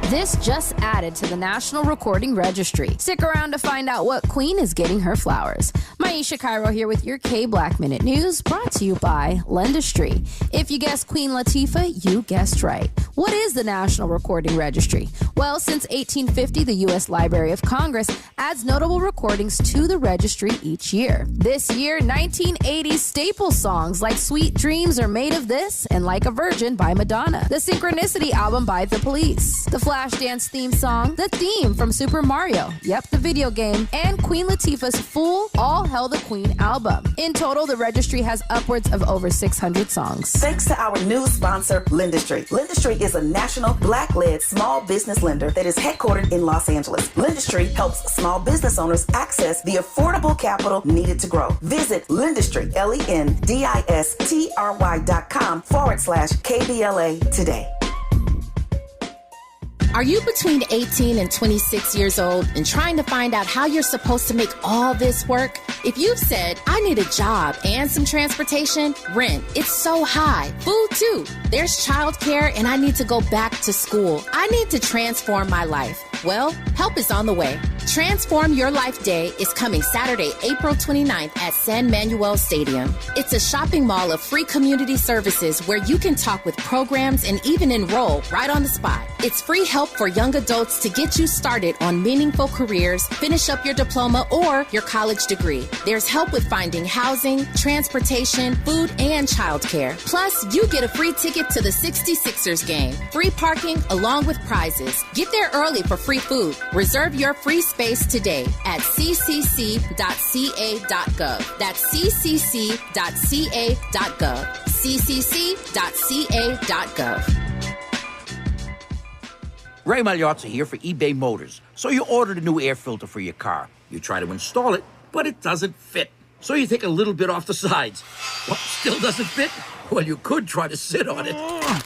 This just added to the National Recording Registry. Stick around to find out what queen is getting her flowers. Maisha Cairo here with your K-Black Minute News, brought to you by Lendistry. If you guessed Queen Latifah, you guessed right. What is the National Recording Registry? Well, since 1850, the U.S. Library of Congress adds notable recordings to the registry each year. This year, 1980s staple songs like Sweet Dreams Are Made of This and Like a Virgin by Madonna, the Synchronicity album by The Police, the Flashdance theme song, the theme from Super Mario, the video game, and Queen Latifah's full All Hail the Queen album. In total, the registry has upwards of over 600 songs. Thanks to our new sponsor, Lendistry. Lendistry is a national Black-led small business lender that is headquartered in Los Angeles. Lendistry helps small business owners access the affordable capital needed to grow. Visit Lendistry, LENDISTRY.com/KBLA today. Are you between 18 and 26 years old and trying to find out how you're supposed to make all this work? If you've said, I need a job and some transportation, rent, it's so high. Food too. There's childcare and I need to go back to school. I need to transform my life. Well, help is on the way. Transform Your Life Day is coming Saturday, April 29th at San Manuel Stadium. It's a shopping mall of free community services where you can talk with programs and even enroll right on the spot. It's free help for young adults to get you started on meaningful careers, finish up your diploma or your college degree. There's help with finding housing, transportation, food, and childcare. Plus, you get a free ticket to the 66ers game, free parking along with prizes. Get there early for free food. Reserve your free space today at ccc.ca.gov. That's ccc.ca.gov. ccc.ca.gov. Ray Magliozzi here for eBay Motors. So you ordered a new air filter for your car. You try to install it, but it doesn't fit. So you take a little bit off the sides. What, still doesn't fit? Well, you could try to sit on it.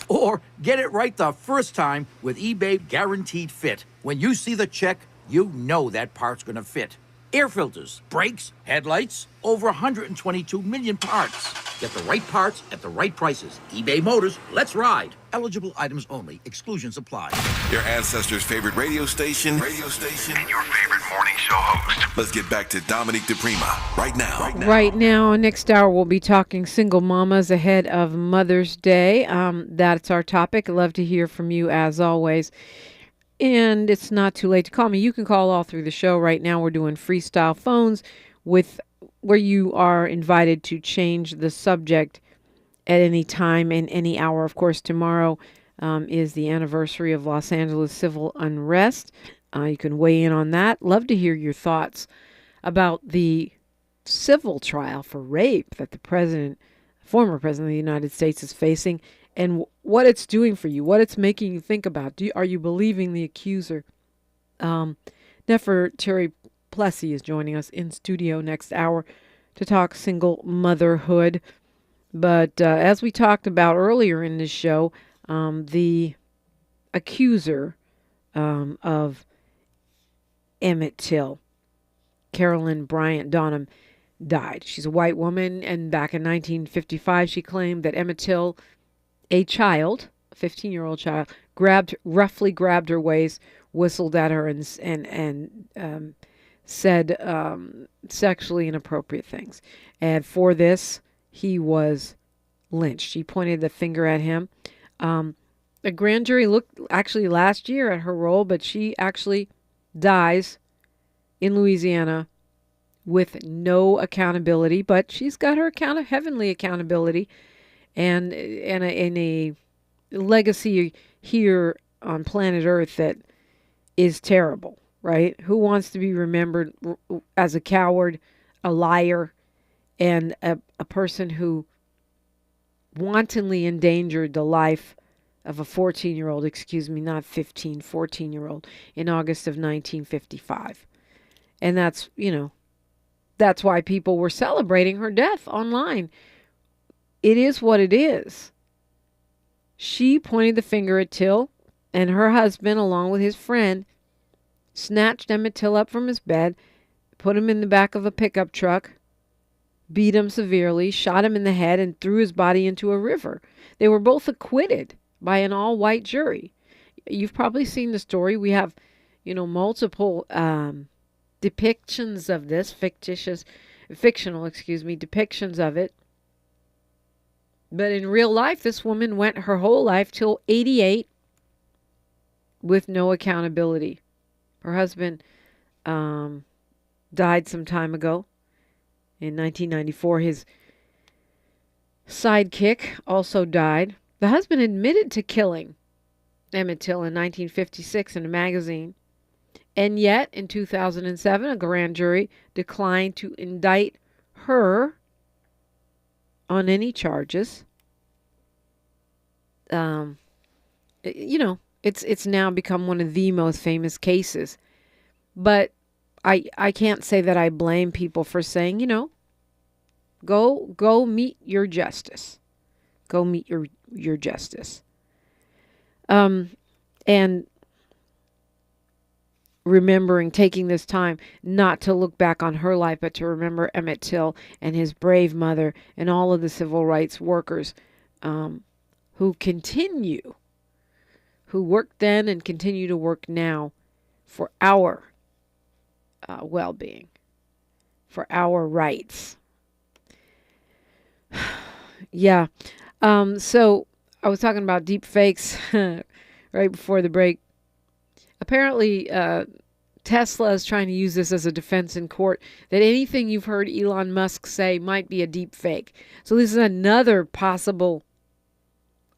Or get it right the first time with eBay Guaranteed Fit. When you see the check, you know that part's gonna fit. Air filters, brakes, headlights, over 122 million parts. Get the right parts at the right prices. eBay Motors, let's ride. Eligible items only. Exclusions apply. Your ancestors' favorite radio station, and your favorite morning show host. Let's get back to Dominique DePrima right now. Right now, next hour, we'll be talking single mamas ahead of Mother's Day. That's our topic. I'd love to hear from you as always. And it's not too late to call me. You can call all through the show. Right now, we're doing freestyle phones where you are invited to change the subject at any time and any hour. Of course, tomorrow is the anniversary of Los Angeles civil unrest. You can weigh in on that. Love to hear your thoughts about the civil trial for rape that the former president of the United States is facing, and what it's doing for you, what it's making you think about. Are you believing the accuser? Nefertari Plessy is joining us in studio next hour to talk single motherhood. But as we talked about earlier in this show, the accuser of Emmett Till, Carolyn Bryant Donham, died. She's a white woman, and back in 1955, she claimed that Emmett Till, a 15-year-old child, roughly grabbed her waist, whistled at her, and said sexually inappropriate things. And for this, he was lynched. She pointed the finger at him. A grand jury looked actually last year at her role, but she actually dies in Louisiana with no accountability. But she's got her heavenly accountability and a legacy here on planet Earth that is terrible, right? Who wants to be remembered as a coward, a liar, and a person who wantonly endangered the life of a 14-year-old, 14-year-old in August of 1955. And that's why people were celebrating her death online. It is what it is. She pointed the finger at Till, and her husband, along with his friend, snatched Emmett Till up from his bed, put him in the back of a pickup truck, beat him severely, shot him in the head, and threw his body into a river. They were both acquitted by an all-white jury. You've probably seen the story. We have, multiple depictions of this, fictional depictions of it. But in real life, this woman went her whole life till 88 with no accountability. Her husband died some time ago. In 1994, his sidekick also died. The husband admitted to killing Emmett Till in 1956 in a magazine. And yet, in 2007, a grand jury declined to indict her on any charges. It's now become one of the most famous cases. But I can't say that I blame people for saying, go meet your justice. Go meet your justice. And remembering, taking this time not to look back on her life, but to remember Emmett Till and his brave mother and all of the civil rights workers who worked then and continue to work now for our well-being, for our rights. Yeah. So I was talking about deep fakes right before the break. Apparently, Tesla is trying to use this as a defense in court, that anything you've heard Elon Musk say might be a deep fake. So this is another possible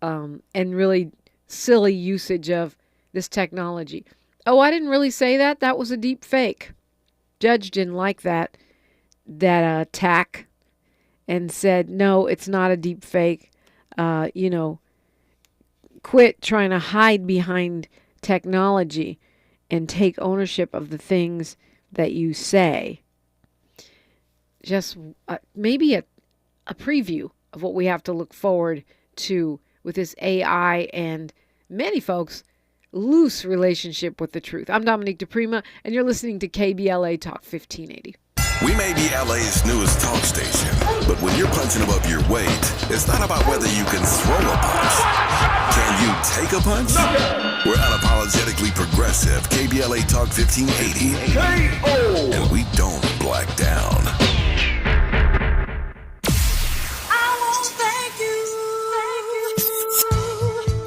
and really silly usage of this technology. Oh, I didn't really say that. That was a deep fake. Judge didn't like that attack and said, no, it's not a deep fake. Quit trying to hide behind technology and take ownership of the things that you say. Just maybe a preview of what we have to look forward to with this AI and many folks' loose relationship with the truth. I'm Dominique DePrima, and you're listening to KBLA Talk 1580. We may be LA's newest talk station, but when you're punching above your weight, it's not about whether you can throw a punch. Can you take a punch? We're unapologetically progressive. KBLA Talk 1580. K-O! And we don't black down.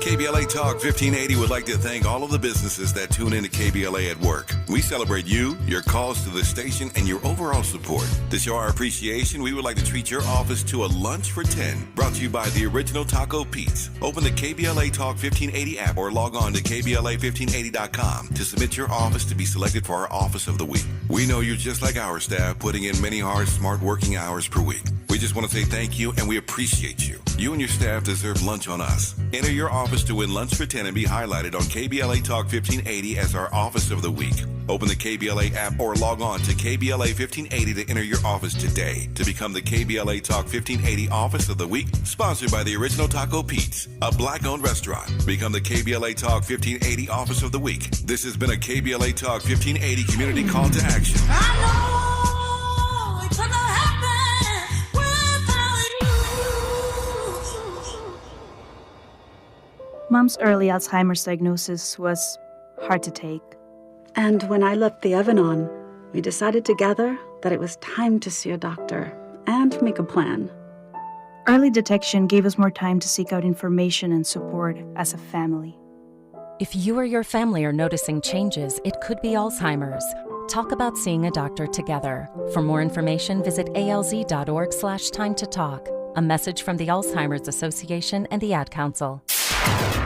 KBLA Talk 1580 would like to thank all of the businesses that tune into KBLA at work. We celebrate you, your calls to the station, and your overall support. To show our appreciation, we would like to treat your office to a lunch for 10, brought to you by the Original Taco Pete's. Open the KBLA Talk 1580 app or log on to KBLA1580.com to submit your office to be selected for our Office of the Week. We know you're just like our staff, putting in many hard, smart working hours per week. We just want to say thank you, and we appreciate you. You and your staff deserve lunch on us. Enter your office to win lunch for 10 and be highlighted on KBLA Talk 1580 as our Office of the Week. Open the KBLA app or log on to KBLA 1580 to enter your office today to become the KBLA Talk 1580 Office of the Week, sponsored by the Original Taco Pete's, a black-owned restaurant. Become the KBLA Talk 1580 Office of the Week. This has been a KBLA Talk 1580 community call to action. Mom's early Alzheimer's diagnosis was hard to take. And when I left the oven on, we decided together that it was time to see a doctor and make a plan. Early detection gave us more time to seek out information and support as a family. If you or your family are noticing changes, it could be Alzheimer's. Talk about seeing a doctor together. For more information, visit alz.org/time to talk. A message from the Alzheimer's Association and the Ad Council.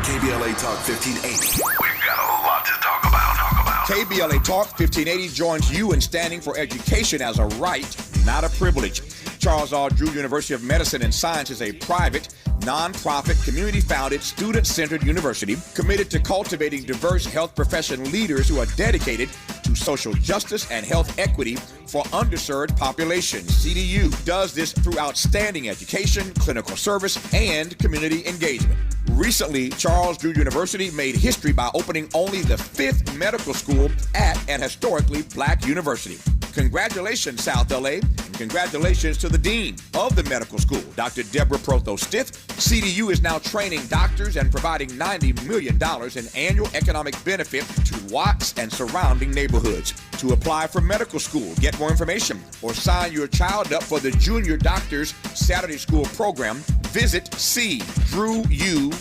KBLA Talk 1580. We've got a lot to talk about. KBLA Talk 1580 joins you in standing for education as a right, not a privilege. Charles R. Drew University of Medicine and Science is a private, non-profit, community-founded, student-centered university committed to cultivating diverse health profession leaders who are dedicated to social justice and health equity for underserved populations. CDU does this through outstanding education, clinical service, and community engagement. Recently, Charles Drew University made history by opening only the 5th medical school at an historically black university. Congratulations, South LA, and congratulations to the dean of the medical school, Dr. Deborah Protho-Stith. CDU is now training doctors and providing $90 million in annual economic benefit to Watts and surrounding neighborhoods. To apply for medical school, get more information, or sign your child up for the Junior Doctors Saturday School program, visit cdrewu.edu.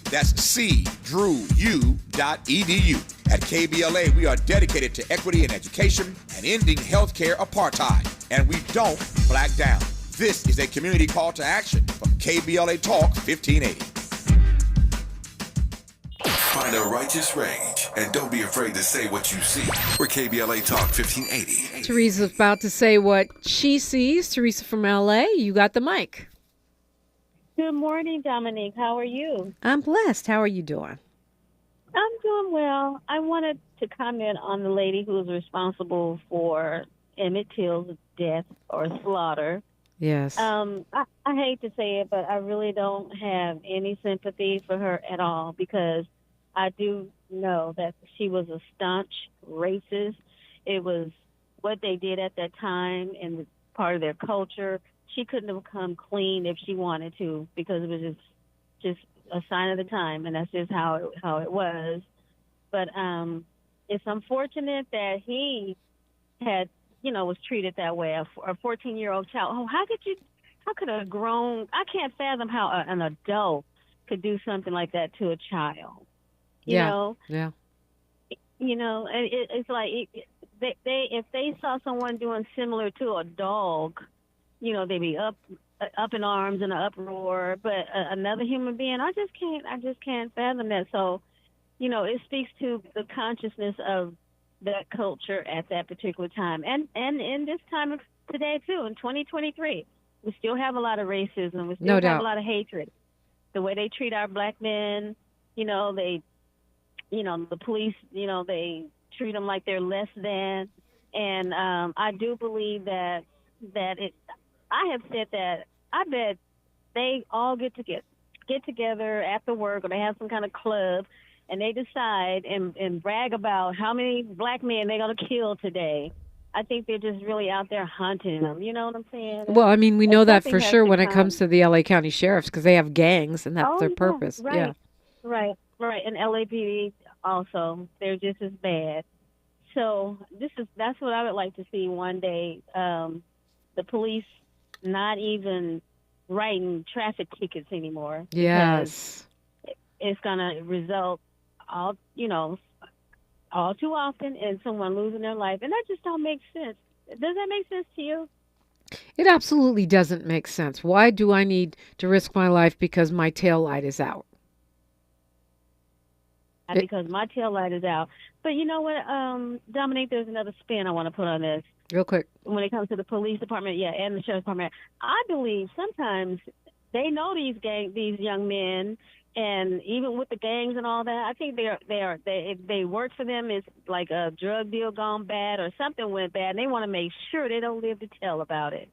That's cdrewu.edu. At KBLA, we are dedicated to equity in education and ending healthcare apartheid, and we don't black down. This is a community call to action from KBLA Talk 1580. Find a righteous rage, and don't be afraid to say what you see. We're KBLA Talk 1580. Teresa's about to say what she sees. Teresa from LA, you got the mic. Good morning, Dominique. How are you? I'm blessed. How are you doing? I'm doing well. I wanted to comment on the lady who was responsible for Emmett Till's death or slaughter. Yes. I hate to say it, but I really don't have any sympathy for her at all, because I do know that she was a staunch racist. It was what they did at that time and part of their culture. She couldn't have come clean if she wanted to, because it was just a sign of the time, and that's just how it was. But it's unfortunate that he had, was treated that way. A 14-year-old child. Oh, how could a grown? I can't fathom how an adult could do something like that to a child. You know? Yeah. It's like if they saw someone doing similar to a dog, they'd be up in arms and an uproar. But another human being, I just can't fathom that. So, it speaks to the consciousness of that culture at that particular time, and in this time of today too, in 2023, we still have a lot of racism. We still have a lot of hatred. The way they treat our black men, the police, they treat them like they're less than. And I do believe that I have said that I bet they all get together after work, or they have some kind of club, and they decide and brag about how many black men they're going to kill today. I think they're just really out there hunting them. You know what I'm saying? Well, I mean, we know that for sure when it comes to the LA County sheriffs, because they have gangs, and that's their purpose. Right, yeah. Right. And LAPD also, they're just as bad. So that's what I would like to see one day. The police not even writing traffic tickets anymore. Yes. It's going to result all too often in someone losing their life. And that just don't make sense. Does that make sense to you? It absolutely doesn't make sense. Why do I need to risk my life because my tail light is out? Because my tail light is out. But you know what, Dominique, there's another spin I want to put on this. Real quick. When it comes to the police department, and the sheriff's department, I believe sometimes they know these young men, and even with the gangs and all that, I think they work for them. It's like a drug deal gone bad or something went bad, and they want to make sure they don't live to tell about it.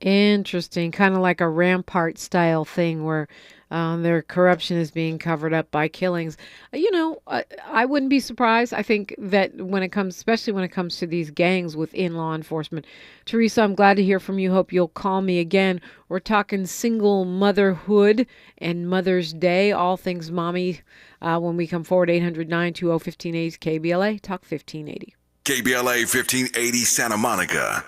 Interesting. Kind of like a Rampart style thing where their corruption is being covered up by killings. I wouldn't be surprised. I think that especially when it comes to these gangs within law enforcement. Teresa, I'm glad to hear from you. Hope you'll call me again. We're talking single motherhood and Mother's Day, all things mommy, when we come forward. 800-920-1580 KBLA Talk 1580. KBLA 1580 Santa Monica.